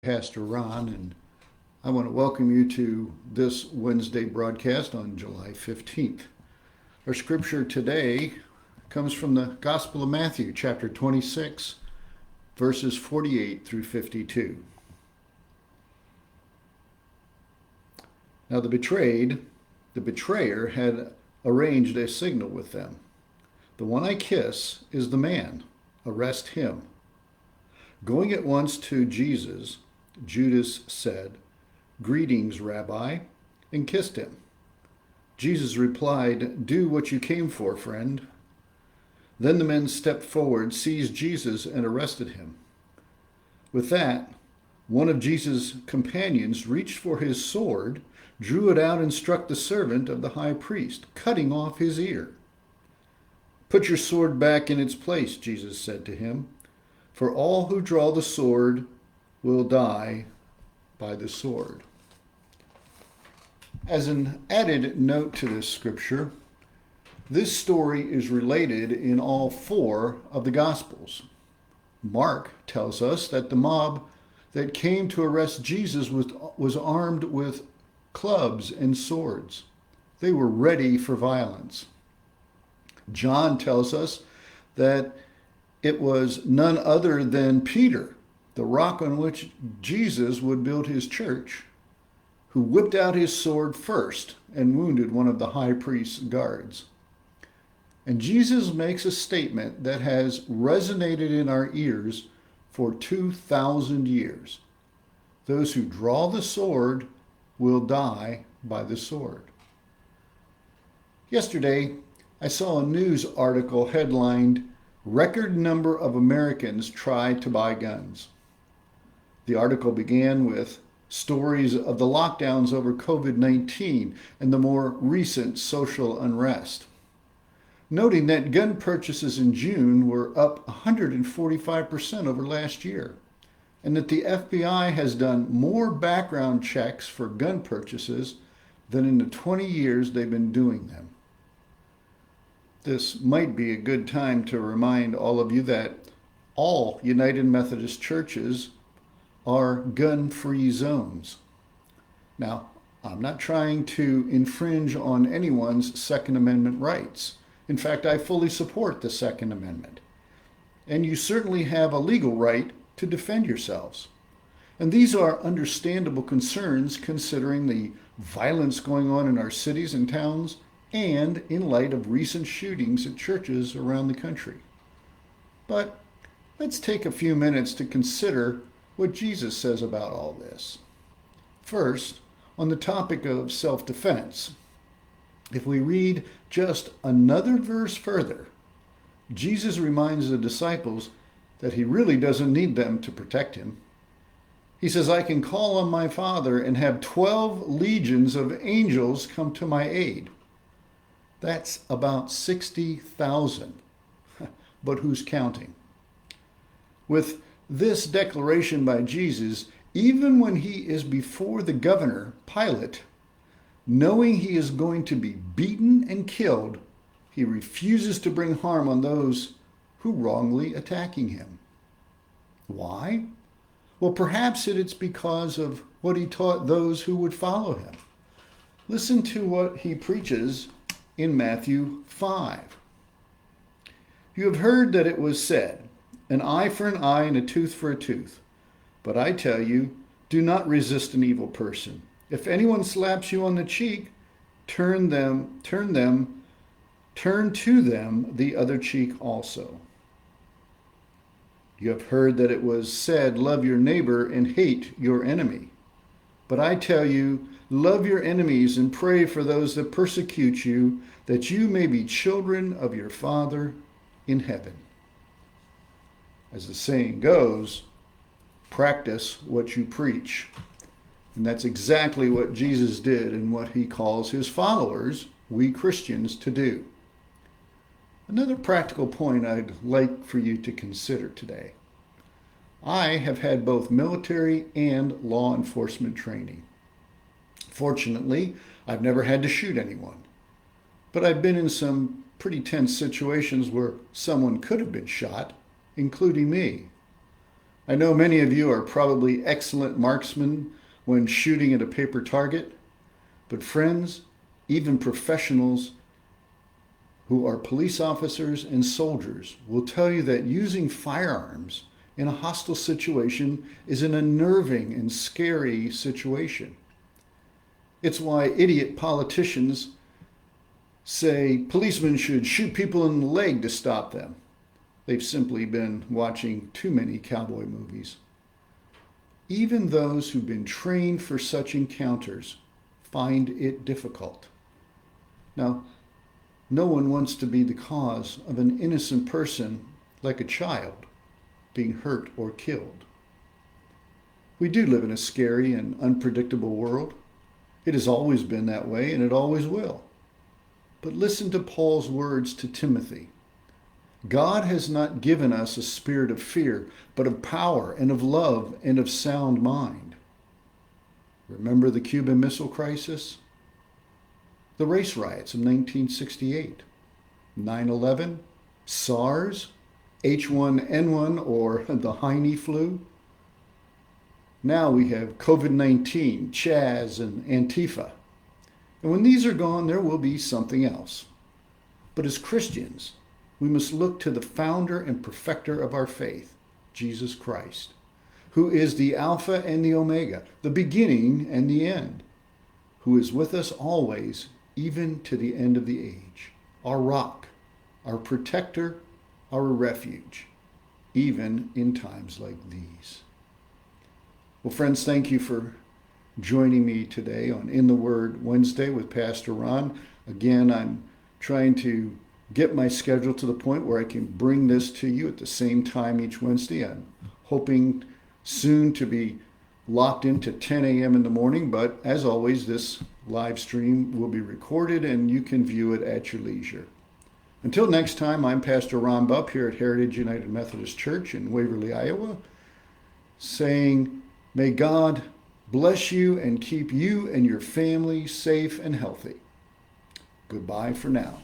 Pastor Ron, and I want to welcome you to this Wednesday broadcast on July 15th. Our scripture today comes from the Gospel of Matthew, chapter 26, verses 48 through 52. Now the betrayer had arranged a signal with them. "The one I kiss is the man. Arrest him." Going at once to Jesus, Judas said, "Greetings, Rabbi," and kissed him. Jesus replied, "Do what you came for, friend." Then the men stepped forward, seized Jesus, and arrested him. With that, one of Jesus' companions reached for his sword, drew it out, and struck the servant of the high priest, cutting off his ear. "Put your sword back in its place," Jesus said to him, "for all who draw the sword will die by the sword." As an added note to this scripture, this story is related in all four of the Gospels. Mark tells us that the mob that came to arrest Jesus was armed with clubs and swords. They were ready for violence. John tells us that it was none other than Peter, the rock on which Jesus would build his church, who whipped out his sword first and wounded one of the high priest's guards. And Jesus makes a statement that has resonated in our ears for 2,000 years. Those who draw the sword will die by the sword. Yesterday, I saw a news article headlined, "Record number of Americans try to buy guns." The article began with stories of the lockdowns over COVID-19 and the more recent social unrest, noting that gun purchases in June were up 145% over last year, and that the FBI has done more background checks for gun purchases than in the 20 years they've been doing them. This might be a good time to remind all of you that all United Methodist churches are gun-free zones. Now, I'm not trying to infringe on anyone's Second Amendment rights. In fact, I fully support the Second Amendment. And you certainly have a legal right to defend yourselves. And these are understandable concerns considering the violence going on in our cities and towns and in light of recent shootings at churches around the country. But let's take a few minutes to consider what Jesus says about all this. First, on the topic of self-defense, if we read just another verse further, Jesus reminds the disciples that he really doesn't need them to protect him. He says, "I can call on my Father and have 12 legions of angels come to my aid." That's about 60,000. But who's counting? With this declaration by Jesus, even when he is before the governor, Pilate, knowing he is going to be beaten and killed, he refuses to bring harm on those who wrongly attacking him. Why? Well, perhaps it's because of what he taught those who would follow him. Listen to what he preaches in Matthew 5. "You have heard that it was said, 'An eye for an eye and a tooth for a tooth.' But I tell you, do not resist an evil person. If anyone slaps you on the cheek, turn to them the other cheek also. You have heard that it was said, 'Love your neighbor and hate your enemy.' But I tell you, love your enemies and pray for those that persecute you, that you may be children of your Father in heaven." As the saying goes, practice what you preach. And that's exactly what Jesus did and what he calls his followers, we Christians, to do. Another practical point I'd like for you to consider today. I have had both military and law enforcement training. Fortunately, I've never had to shoot anyone, but I've been in some pretty tense situations where someone could have been shot, including me. I know many of you are probably excellent marksmen when shooting at a paper target, but friends, even professionals who are police officers and soldiers will tell you that using firearms in a hostile situation is an unnerving and scary situation. It's why idiot politicians say policemen should shoot people in the leg to stop them. They've simply been watching too many cowboy movies. Even those who've been trained for such encounters find it difficult. Now, no one wants to be the cause of an innocent person, like a child, being hurt or killed. We do live in a scary and unpredictable world. It has always been that way, and it always will. But listen to Paul's words to Timothy. God has not given us a spirit of fear, but of power and of love and of sound mind. Remember the Cuban Missile Crisis? The race riots of 1968, 9/11, SARS, H1N1 or the Heine flu. Now we have COVID-19, Chaz, and Antifa. And when these are gone, there will be something else. But as Christians, we must look to the founder and perfecter of our faith, Jesus Christ, who is the Alpha and the Omega, the beginning and the end, who is with us always, even to the end of the age, our rock, our protector, our refuge, even in times like these. Well, friends, thank you for joining me today on In the Word Wednesday with Pastor Ron. Again, I'm trying to get my schedule to the point where I can bring this to you at the same time each Wednesday. I'm hoping soon to be locked into 10 a.m. in the morning, but as always, this live stream will be recorded and you can view it at your leisure. Until next time, I'm Pastor Ron Bupp here at Heritage United Methodist Church in Waverly, Iowa, saying, may God bless you and keep you and your family safe and healthy. Goodbye for now.